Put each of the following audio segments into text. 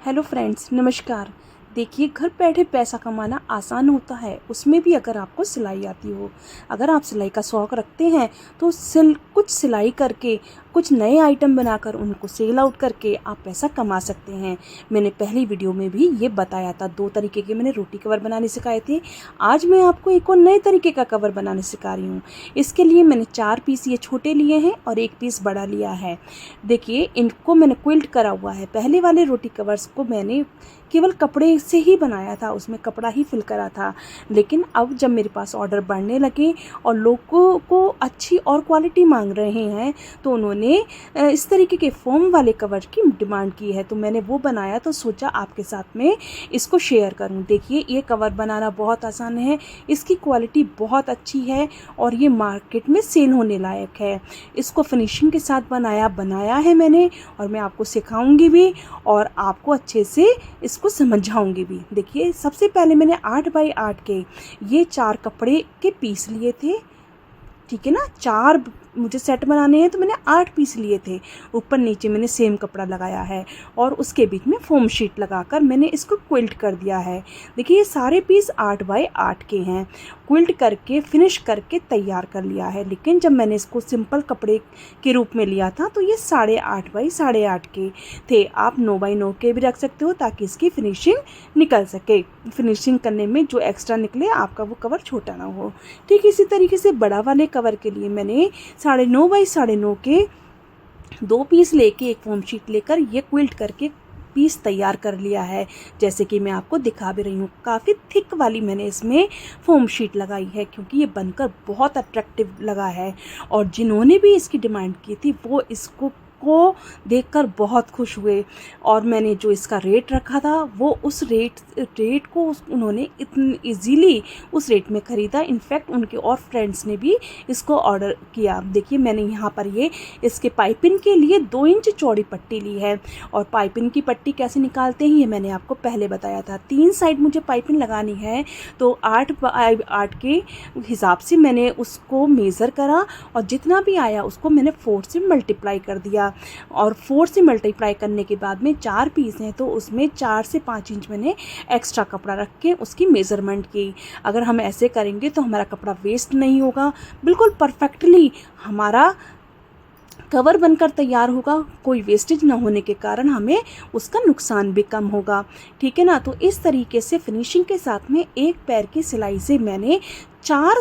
Hello friends, नमस्कार। देखिए, घर बैठे पैसा कमाना आसान होता है, उसमें भी अगर आपको सिलाई आती हो। अगर आप सिलाई का शौक़ रखते हैं तो कुछ सिलाई करके कुछ नए आइटम बनाकर उनको सेल आउट करके आप पैसा कमा सकते हैं। मैंने पहली वीडियो में भी ये बताया था, 2 तरीके के मैंने रोटी कवर बनाने सिखाए थे। आज मैं आपको एक और नए तरीके का कवर बनाने सिखा रही हूँ। इसके लिए मैंने 4 पीस ये छोटे लिए हैं और 1 पीस बड़ा लिया है। देखिए, इनको मैंने क्विल्ट करा हुआ है। पहले वाले रोटी कवर्स को मैंने केवल कपड़े से ही बनाया था, उसमें कपड़ा ही फिल करा था। लेकिन अब जब मेरे पास ऑर्डर बढ़ने लगे और लोगों को अच्छी और क्वालिटी मांग रहे हैं, तो उन्होंने इस तरीके के फोम वाले कवर की डिमांड की है। तो मैंने वो बनाया, तो सोचा आपके साथ में इसको शेयर करूं। देखिए, ये कवर बनाना बहुत आसान है, इसकी क्वालिटी बहुत अच्छी है और ये मार्केट में सेल होने लायक है। इसको फिनिशिंग के साथ बनाया है मैंने, और मैं आपको सिखाऊंगी भी और आपको अच्छे से इसको समझाऊंगी भी। देखिए, सबसे पहले मैंने 8 बाई 8 के ये 4 कपड़े के पीस लिए थे। ठीक है ना, 4 मुझे सेट बनाने हैं, तो मैंने 8 पीस लिए थे। ऊपर नीचे मैंने सेम कपड़ा लगाया है और उसके बीच में फोम शीट लगाकर मैंने इसको क्विल्ट कर दिया है। देखिए, ये सारे पीस 8 बाई 8 के हैं। क्विल्ट करके फिनिश करके तैयार कर लिया है। लेकिन जब मैंने इसको सिंपल कपड़े के रूप में लिया था तो ये 8.5 बाई 8.5 के थे। आप 9 बाई 9 के भी रख सकते हो, ताकि इसकी फिनिशिंग निकल सके। फिनिशिंग करने में जो एक्स्ट्रा निकले, आपका वो कवर छोटा ना हो। ठीक इसी तरीके से बड़ा वाले कवर के लिए मैंने 9.5 बाई 9.5 के 2 पीस लेके एक फोम शीट लेकर ये क्विल्ट करके पीस तैयार कर लिया है। जैसे कि मैं आपको दिखा भी रही हूँ, काफ़ी थिक वाली मैंने इसमें फोम शीट लगाई है, क्योंकि ये बनकर बहुत अट्रैक्टिव लगा है। और जिन्होंने भी इसकी डिमांड की थी वो इसको देखकर बहुत खुश हुए। और मैंने जो इसका रेट रखा था, वो उस रेट को उन्होंने इतनी इजीली उस रेट में ख़रीदा। इनफैक्ट उनके और फ्रेंड्स ने भी इसको ऑर्डर किया। देखिए, मैंने यहाँ पर ये इसके पाइपिंग के लिए 2 इंच चौड़ी पट्टी ली है। और पाइपिंग की पट्टी कैसे निकालते हैं, ये मैंने आपको पहले बताया था। 3 साइड मुझे पाइपिंग लगानी है, तो 8 बाई 8 के हिसाब से मैंने उसको मेज़र करा और जितना भी आया उसको मैंने 4 से मल्टीप्लाई कर दिया। और 4 से मल्टीप्लाई करने के बाद में 4 पीस हैं, तो उसमें 4 से 5 इंच मैंने एक्स्ट्रा कपड़ा रख के उसकी मेज़रमेंट की। अगर हम ऐसे करेंगे तो हमारा कपड़ा वेस्ट नहीं होगा, बिल्कुल परफेक्टली हमारा कवर बनकर तैयार होगा। कोई वेस्टेज ना होने के कारण हमें उसका नुकसान भी कम होगा। ठीक है ना। तो इस तरीके से फिनिशिंग के साथ में एक पैर की सिलाई से मैंने 4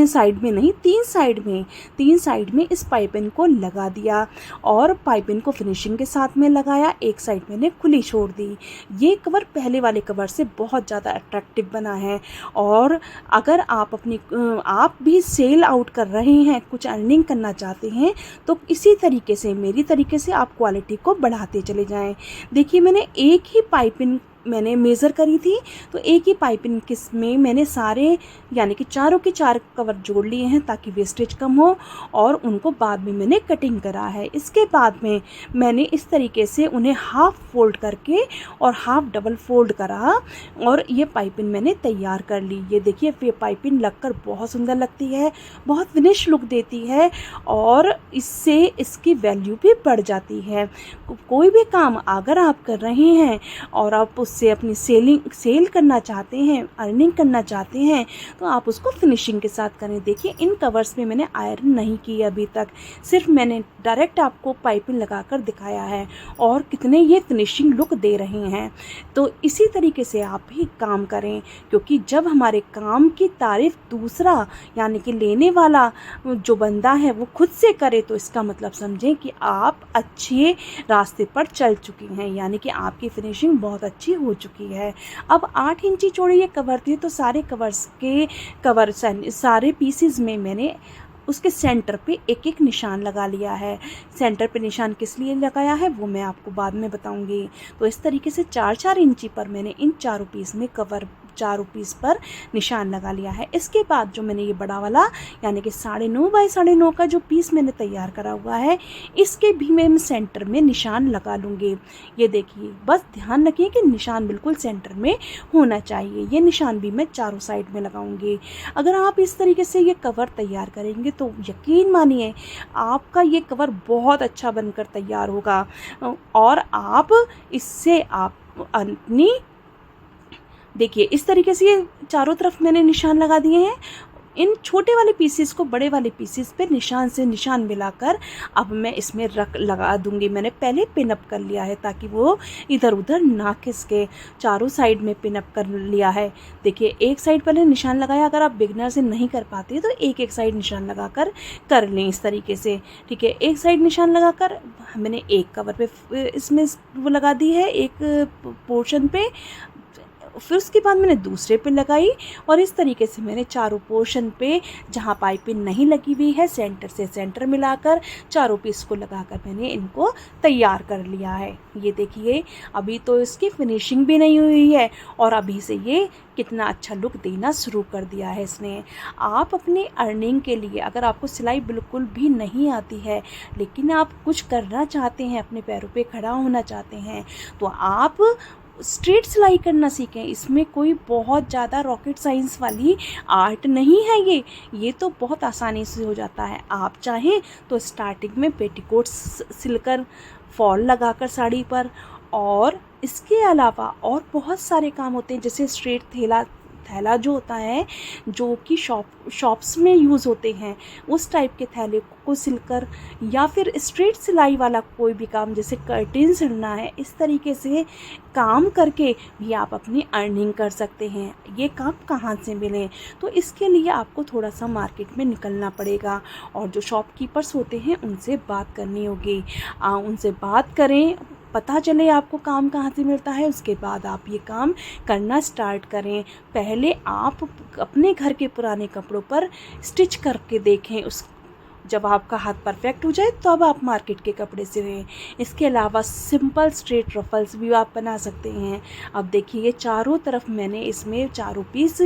साइड में नहीं, 3 साइड में इस पाइपिंग को लगा दिया और पाइपिंग को फिनिशिंग के साथ में लगाया। एक साइड मैंने खुली छोड़ दी। ये कवर पहले वाले कवर से बहुत ज़्यादा अट्रैक्टिव बना है। और अगर आप भी सेल आउट कर रहे हैं, कुछ अर्निंग करना चाहते हैं, तो इसी तरीके से, मेरी तरीके से आप क्वालिटी को बढ़ाते चले जाएं। देखिए, मैंने एक ही पाइपिंग मैंने मेज़र करी थी, तो एक ही पाइपिंग में मैंने सारे यानी कि चारों के 4 कवर जोड़ लिए हैं, ताकि वेस्टेज कम हो। और उनको बाद में मैंने कटिंग करा है। इसके बाद में मैंने इस तरीके से उन्हें हाफ फोल्ड करके और हाफ डबल फोल्ड करा और ये पाइपिंग मैंने तैयार कर ली। ये देखिए, ये पाइपिंग लगकर बहुत सुंदर लगती है, बहुत फिनिश लुक देती है और इससे इसकी वैल्यू भी बढ़ जाती है। कोई भी काम अगर आप कर रहे हैं और आप उससे अपनी सेल करना चाहते हैं, अर्निंग करना चाहते हैं, तो आप उसको फिनिशिंग के साथ करें। देखिए, इन कवर्स में मैंने आयरन नहीं की अभी तक, सिर्फ मैंने डायरेक्ट आपको पाइपिंग लगाकर दिखाया है और कितने ये फिनिशिंग लुक दे रहे हैं। तो इसी तरीके से आप भी काम करें, क्योंकि जब हमारे काम की तारीफ दूसरा यानी कि लेने वाला जो बंदा है वो खुद से करे, तो इसका मतलब समझें कि आप अच्छे रास्ते पर चल चुकी हैं, यानी कि आपकी फिनिशिंग बहुत अच्छी हो चुकी है। अब 8 इंची चौड़ी ये कवर थी, तो सारे पीसेस में मैंने उसके सेंटर पे एक एक निशान लगा लिया है। सेंटर पे निशान किस लिए लगाया है वो मैं आपको बाद में बताऊंगी। तो इस तरीके से 4-4 इंची पर मैंने इन चारों पीस पर निशान लगा लिया है। इसके बाद जो मैंने ये बड़ा वाला यानी कि 9.5 बाई 9.5 का जो पीस मैंने तैयार करा हुआ है, इसके भी मैं सेंटर में निशान लगा लूँगी। ये देखिए, बस ध्यान रखिए कि निशान बिल्कुल सेंटर में होना चाहिए। ये निशान भी मैं चारों साइड में लगाऊंगी। अगर आप इस तरीके से ये कवर तैयार करेंगे तो यकीन मानिए आपका ये कवर बहुत अच्छा बनकर तैयार होगा और आप इससे अपनी देखिए इस तरीके से ये चारों तरफ मैंने निशान लगा दिए हैं। इन छोटे वाले पीसेस को बड़े वाले पीसेस पे निशान से निशान मिलाकर अब मैं इसमें लगा दूंगी। मैंने पहले पिन अप कर लिया है ताकि वो इधर उधर ना खिसके। चारों साइड में पिन अप कर लिया है। देखिए एक साइड पहले निशान लगाया। अगर आप बिगनर से नहीं कर पाते तो एक साइड निशान लगाकर कर लें इस तरीके से। ठीक है, एक साइड निशान लगाकर मैंने एक कवर पे इसमें वो लगा दी है, एक पोर्शन पे। फिर उसके बाद मैंने दूसरे पे लगाई और इस तरीके से मैंने चारों पोर्शन पे जहाँ पाइपिंग नहीं लगी हुई है सेंटर से सेंटर मिलाकर चारों पीस को लगाकर मैंने इनको तैयार कर लिया है। ये देखिए अभी तो इसकी फिनिशिंग भी नहीं हुई है और अभी से ये कितना अच्छा लुक देना शुरू कर दिया है इसने। आप अपनी अर्निंग के लिए, अगर आपको सिलाई बिल्कुल भी नहीं आती है लेकिन आप कुछ करना चाहते हैं, अपने पैरों पे खड़ा होना चाहते हैं, तो आप स्ट्रेट सिलाई करना सीखें। इसमें कोई बहुत ज़्यादा रॉकेट साइंस वाली आर्ट नहीं है। ये तो बहुत आसानी से हो जाता है। आप चाहें तो स्टार्टिंग में पेटीकोट्स सिलकर फॉल लगाकर साड़ी पर, और इसके अलावा और बहुत सारे काम होते हैं जैसे स्ट्रेट थैला जो होता है, जो कि शॉप्स में यूज़ होते हैं, उस टाइप के थैले को सिलकर, या फिर स्ट्रेट सिलाई वाला कोई भी काम जैसे कर्टेन सिलना है, इस तरीके से काम करके भी आप अपनी अर्निंग कर सकते हैं। ये काम कहाँ से मिले, तो इसके लिए आपको थोड़ा सा मार्केट में निकलना पड़ेगा और जो शॉपकीपर्स होते हैं उनसे बात करनी होगी। उनसे बात करें, पता चले आपको काम कहाँ से मिलता है, उसके बाद आप ये काम करना स्टार्ट करें। पहले आप अपने घर के पुराने कपड़ों पर स्टिच करके देखें। जब आपका हाथ परफेक्ट हो जाए तो अब आप मार्केट के कपड़े सिलें। इसके अलावा सिंपल स्ट्रेट रफल्स भी आप बना सकते हैं। अब देखिए ये चारों तरफ मैंने इसमें चारों पीस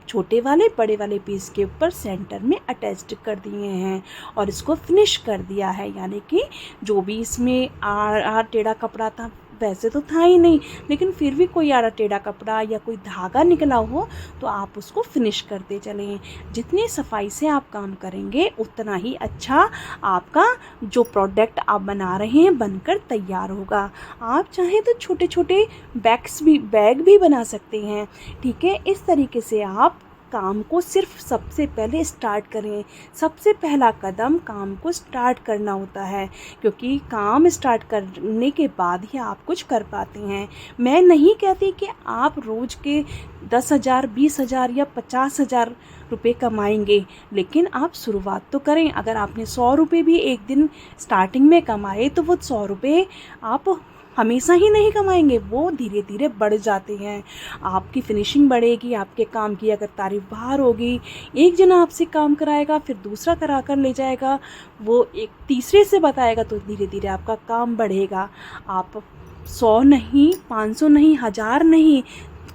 छोटे वाले बड़े वाले पीस के ऊपर सेंटर में अटैच्ड कर दिए हैं और इसको फिनिश कर दिया है। यानी कि जो भी इसमें आड़ टेढ़ा कपड़ा था, वैसे तो था ही नहीं, लेकिन फिर भी कोई आड़ा टेढ़ा कपड़ा या कोई धागा निकला हो तो आप उसको फिनिश करते चलें। जितनी सफाई से आप काम करेंगे उतना ही अच्छा आपका जो प्रोडक्ट आप बना रहे हैं बनकर तैयार होगा। आप चाहें तो छोटे छोटे बैग भी बना सकते हैं। ठीक है, इस तरीके से आप काम को सिर्फ सबसे पहले स्टार्ट करें। सबसे पहला कदम काम को स्टार्ट करना होता है, क्योंकि काम स्टार्ट करने के बाद ही आप कुछ कर पाते हैं। मैं नहीं कहती कि आप रोज़ के 10,000, 20,000 या 50,000 रुपये कमाएंगे, लेकिन आप शुरुआत तो करें। अगर आपने 100 रुपये भी एक दिन स्टार्टिंग में कमाए तो वो 100 रुपये आप हमेशा ही नहीं कमाएंगे, वो धीरे धीरे बढ़ जाते हैं। आपकी फिनिशिंग बढ़ेगी, आपके काम की अगर तारीफ बाहर होगी, एक जना आपसे काम कराएगा फिर दूसरा करा कर ले जाएगा, वो एक तीसरे से बताएगा, तो धीरे धीरे आपका काम बढ़ेगा। आप 100 नहीं, 500 नहीं, 1000 नहीं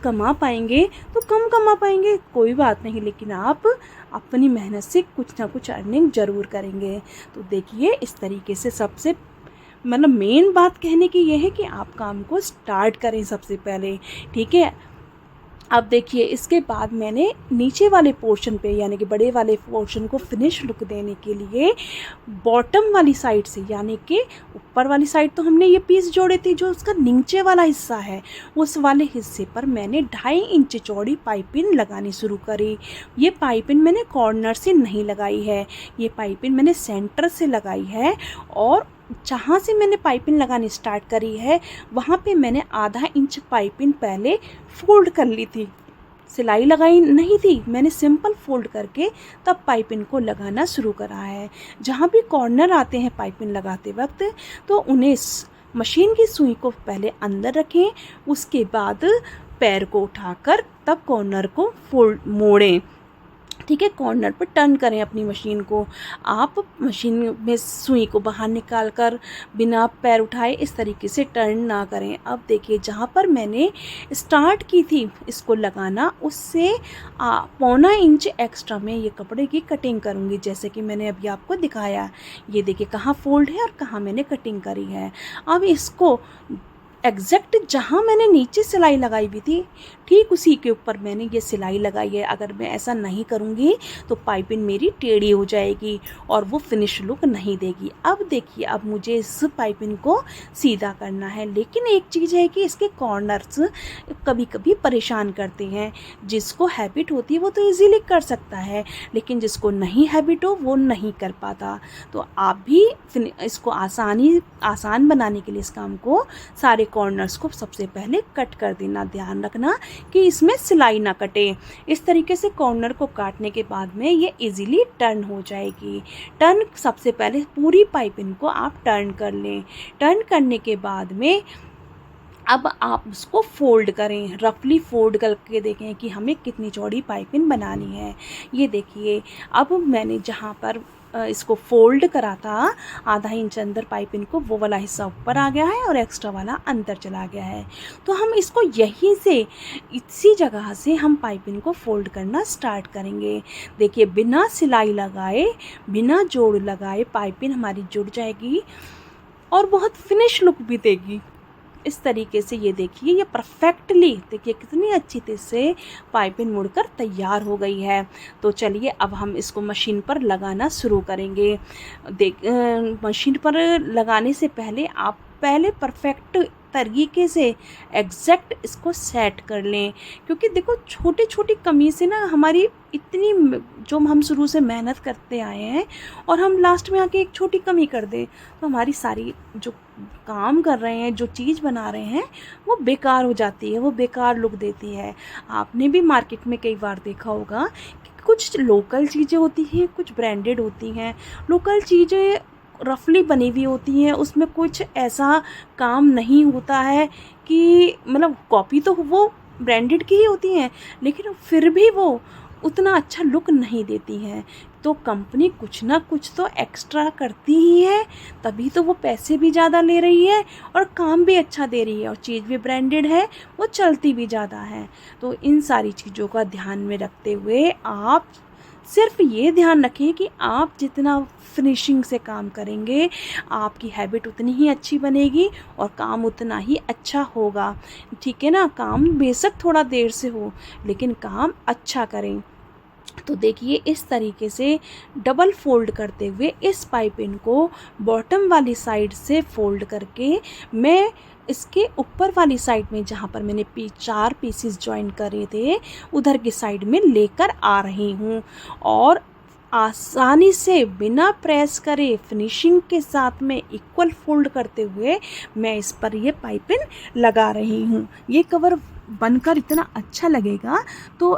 कमा पाएंगे तो कम कमा पाएंगे, कोई बात नहीं, लेकिन आप अपनी मेहनत से कुछ ना कुछ अर्निंग ज़रूर करेंगे। तो देखिए इस तरीके से सबसे मेन बात कहने की यह है कि आप काम को स्टार्ट करें सबसे पहले। ठीक है, अब देखिए इसके बाद मैंने नीचे वाले पोर्शन पे यानी कि बड़े वाले पोर्शन को फिनिश लुक देने के लिए बॉटम वाली साइड से, यानी कि ऊपर वाली साइड तो हमने ये पीस जोड़े थे, जो उसका नीचे वाला हिस्सा है उस वाले हिस्से पर मैंने 2.5 इंच चौड़ी पाइपिंग लगानी शुरू करी। ये पाइपिंग मैंने कॉर्नर से नहीं लगाई है, ये पाइपिंग मैंने सेंटर से लगाई है, और जहाँ से मैंने पाइपिंग लगानी स्टार्ट करी है वहाँ पे मैंने 1/2 इंच पाइपिंग पहले फोल्ड कर ली थी। सिलाई लगाई नहीं थी, मैंने सिंपल फोल्ड करके तब पाइपिंग को लगाना शुरू करा है। जहाँ भी कॉर्नर आते हैं पाइपिंग लगाते वक्त तो उन्हें मशीन की सुई को पहले अंदर रखें, उसके बाद पैर को उठाकर तब कॉर्नर को मोड़ें। ठीक है, कॉर्नर पर टर्न करें अपनी मशीन को। आप मशीन में सुई को बाहर निकाल कर बिना पैर उठाए इस तरीके से टर्न ना करें। अब देखिए जहाँ पर मैंने स्टार्ट की थी इसको लगाना, उससे 1.25 इंच एक्स्ट्रा में ये कपड़े की कटिंग करूँगी, जैसे कि मैंने अभी आपको दिखाया। ये देखिए कहाँ फोल्ड है और कहाँ मैंने कटिंग करी है। अब इसको एग्जैक्ट जहाँ मैंने नीचे सिलाई लगाई हुई थी ठीक उसी के ऊपर मैंने ये सिलाई लगाई है। अगर मैं ऐसा नहीं करूँगी तो पाइपिंग मेरी टेढ़ी हो जाएगी और वो फिनिश लुक नहीं देगी। अब देखिए, अब मुझे इस पाइपिंग को सीधा करना है, लेकिन एक चीज़ है कि इसके कॉर्नर्स कभी कभी परेशान करते हैं। जिसको हैबिट होती है वो तो इजीली कर सकता है, लेकिन जिसको नहीं हैबिट हो वो नहीं कर पाता। तो आप भी इसको आसान बनाने के लिए इस काम को, सारे कॉर्नर्स को सबसे पहले कट कर देना। ध्यान रखना कि इसमें सिलाई ना कटे। इस तरीके से कॉर्नर को काटने के बाद में ये इजीली टर्न हो जाएगी। टर्न सबसे पहले पूरी पाइपिंग को आप टर्न कर लें। टर्न करने के बाद में अब आप उसको फोल्ड करें, रफली फोल्ड करके देखें कि हमें कितनी चौड़ी पाइपिंग बनानी है। ये देखिए, अब मैंने जहाँ पर इसको फोल्ड करा था आधा इंच अंदर पाइपिंग को, वो वाला हिस्सा ऊपर आ गया है और एक्स्ट्रा वाला अंदर चला गया है। तो हम इसको यहीं से, इसी जगह से हम पाइपिंग को फोल्ड करना स्टार्ट करेंगे। देखिए, बिना सिलाई लगाए, बिना जोड़ लगाए पाइपिंग हमारी जुड़ जाएगी और बहुत फिनिश लुक भी देगी। इस तरीके से ये देखिए, ये परफेक्टली, देखिए कितनी अच्छी तरह से पाइपिंग मुड़कर तैयार हो गई है। तो चलिए अब हम इसको मशीन पर लगाना शुरू करेंगे। मशीन पर लगाने से पहले आप पहले परफेक्ट तरीके से एग्जैक्ट इसको सेट कर लें, क्योंकि देखो छोटी छोटी कमी से ना हमारी इतनी, जो हम शुरू से मेहनत करते आए हैं और हम लास्ट में आके एक छोटी कमी कर दें तो हमारी सारी जो काम कर रहे हैं, जो चीज़ बना रहे हैं, वो बेकार हो जाती है, वो बेकार लुक देती है। आपने भी मार्केट में कई बार देखा होगा कि कुछ लोकल चीज़ें होती हैं, कुछ ब्रांडेड होती हैं। लोकल चीज़ें रफली बनी हुई होती हैं, उसमें कुछ ऐसा काम नहीं होता है कि मतलब कॉपी तो वो ब्रांडेड की ही होती हैं, लेकिन फिर भी वो उतना अच्छा लुक नहीं देती हैं। तो कंपनी कुछ ना कुछ तो एक्स्ट्रा करती ही है, तभी तो वो पैसे भी ज़्यादा ले रही है और काम भी अच्छा दे रही है और चीज़ भी ब्रांडेड है, वो चलती भी ज़्यादा है। तो इन सारी चीज़ों का ध्यान में रखते हुए आप सिर्फ ये ध्यान रखें कि आप जितना फिनिशिंग से काम करेंगे, आपकी हैबिट उतनी ही अच्छी बनेगी और काम उतना ही अच्छा होगा। ठीक है ना? काम बेशक थोड़ा देर से हो, लेकिन काम अच्छा करें। तो देखिए, इस तरीके से डबल फोल्ड करते हुए इस पाइपिंग को बॉटम वाली साइड से फोल्ड करके मैं इसके ऊपर वाली साइड में, जहाँ पर मैंने 4 पीसेस ज्वाइन करे थे, उधर की साइड में लेकर आ रही हूँ और आसानी से बिना प्रेस करे फिनिशिंग के साथ में इक्वल फोल्ड करते हुए मैं इस पर ये पाइपिंग लगा रही हूँ। ये कवर बनकर इतना अच्छा लगेगा तो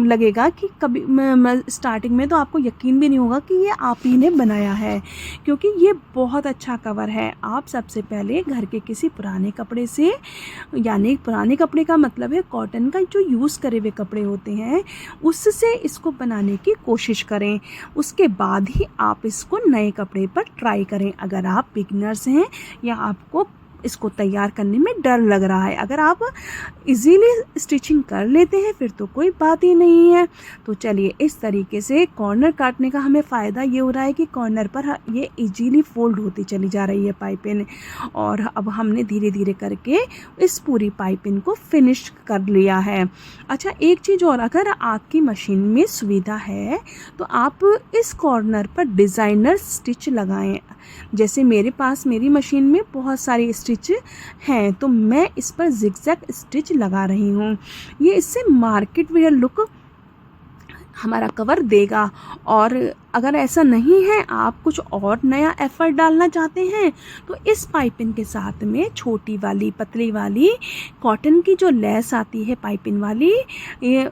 लगेगा कि कभी स्टार्टिंग में तो आपको यकीन भी नहीं होगा कि ये आप ही ने बनाया है, क्योंकि ये बहुत अच्छा कवर है। आप सबसे पहले घर के किसी पुराने कपड़े से, यानी पुराने कपड़े का मतलब है कॉटन का जो यूज़ करे हुए कपड़े होते हैं, उससे इसको बनाने की कोशिश करें। उसके बाद ही आप इसको नए कपड़े पर ट्राई करें। अगर आप बिगिनर्स हैं या आपको इसको तैयार करने में डर लग रहा है, अगर आप इजीली स्टिचिंग कर लेते हैं फिर तो कोई बात ही नहीं है। तो चलिए, इस तरीके से कॉर्नर काटने का हमें फ़ायदा ये हो रहा है कि कॉर्नर पर ये इजीली फोल्ड होती चली जा रही है पाइपिंग, और अब हमने धीरे धीरे करके इस पूरी पाइपिंग को फिनिश कर लिया है। अच्छा, एक चीज़ और, अगर आपकी मशीन में सुविधा है तो आप इस कॉर्नर पर डिज़ाइनर स्टिच लगाएं। जैसे मेरे पास मेरी मशीन में बहुत सारी स्टिच हैं, तो मैं इस पर जिगजैग स्टिच लगा रही हूँ। ये इससे मार्केट वेयर लुक हमारा कवर देगा। और अगर ऐसा नहीं है, आप कुछ और नया एफर्ट डालना चाहते हैं, तो इस पाइपिंग के साथ में छोटी वाली पतली वाली कॉटन की जो लेस आती है पाइपिंग वाली, ये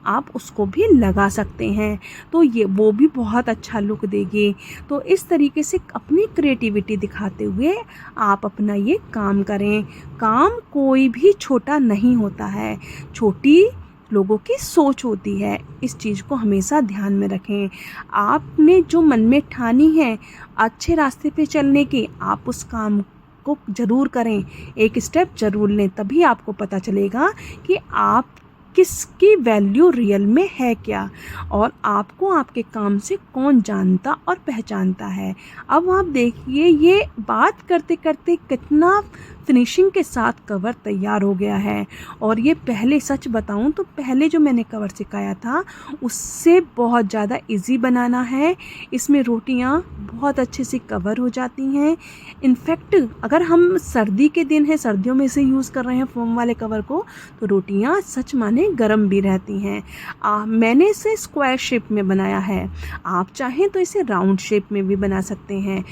आप उसको भी लगा सकते हैं, तो ये वो भी बहुत अच्छा लुक देगी। तो इस तरीके से अपनी क्रिएटिविटी दिखाते हुए आप अपना ये काम करें। काम कोई भी छोटा नहीं होता है, छोटी लोगों की सोच होती है। इस चीज़ को हमेशा ध्यान में रखें। आपने जो मन में ठानी है अच्छे रास्ते पे चलने की, आप उस काम को ज़रूर करें, एक स्टेप ज़रूर लें, तभी आपको पता चलेगा कि आप किसकी वैल्यू रियल में है क्या, और आपको आपके काम से कौन जानता और पहचानता है। अब आप देखिए, ये बात करते करते कितना फिनिशिंग के साथ कवर तैयार हो गया है। और ये पहले सच बताऊं तो पहले जो मैंने कवर सिखाया था उससे बहुत ज़्यादा इजी बनाना है। इसमें रोटियां बहुत अच्छे से कवर हो जाती हैं। इनफैक्ट अगर हम सर्दी के दिन है, सर्दियों में से यूज़ कर रहे हैं फोम वाले कवर को, तो रोटियां सच माने गर्म भी रहती हैं। मैंने इसे स्क्वायर शेप में बनाया है, आप चाहें तो इसे राउंड शेप में भी बना सकते हैं।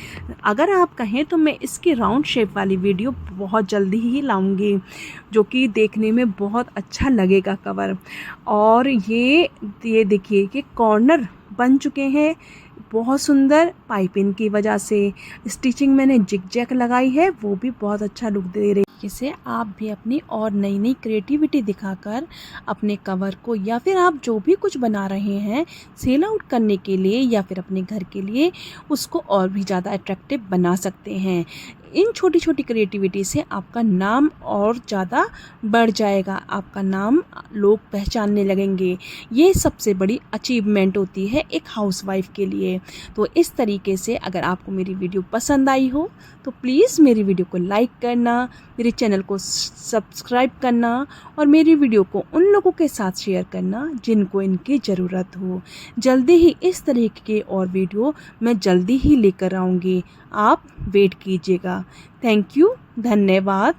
अगर आप कहें तो मैं इसकी राउंड शेप वाली वीडियो बहुत जल्दी ही लाऊंगी, जो कि देखने में बहुत अच्छा लगेगा कवर। और ये देखिए कि कॉर्नर बन चुके हैं बहुत सुंदर पाइपिंग की वजह से। स्टिचिंग मैंने जिग-जैग लगाई है, वो भी बहुत अच्छा लुक दे रही है। इसे आप भी अपनी और नई नई क्रिएटिविटी दिखाकर अपने कवर को या फिर आप जो भी कुछ बना रहे हैं सेल आउट करने के लिए या फिर अपने घर के लिए उसको और भी ज़्यादा अट्रैक्टिव बना सकते हैं। इन छोटी छोटी क्रिएटिविटी से आपका नाम और ज़्यादा बढ़ जाएगा, आपका नाम लोग पहचानने लगेंगे। ये सबसे बड़ी अचीवमेंट होती है एक हाउसवाइफ के लिए। तो इस तरीके से अगर आपको मेरी वीडियो पसंद आई हो तो प्लीज़ मेरी वीडियो को लाइक करना, मेरे चैनल को सब्सक्राइब करना और मेरी वीडियो को उन लोगों के साथ शेयर करना जिनको इनकी ज़रूरत हो। जल्दी ही इस तरीके के और वीडियो मैं जल्दी ही लेकर आऊँगी, आप वेट कीजिएगा। थैंक यू, धन्यवाद।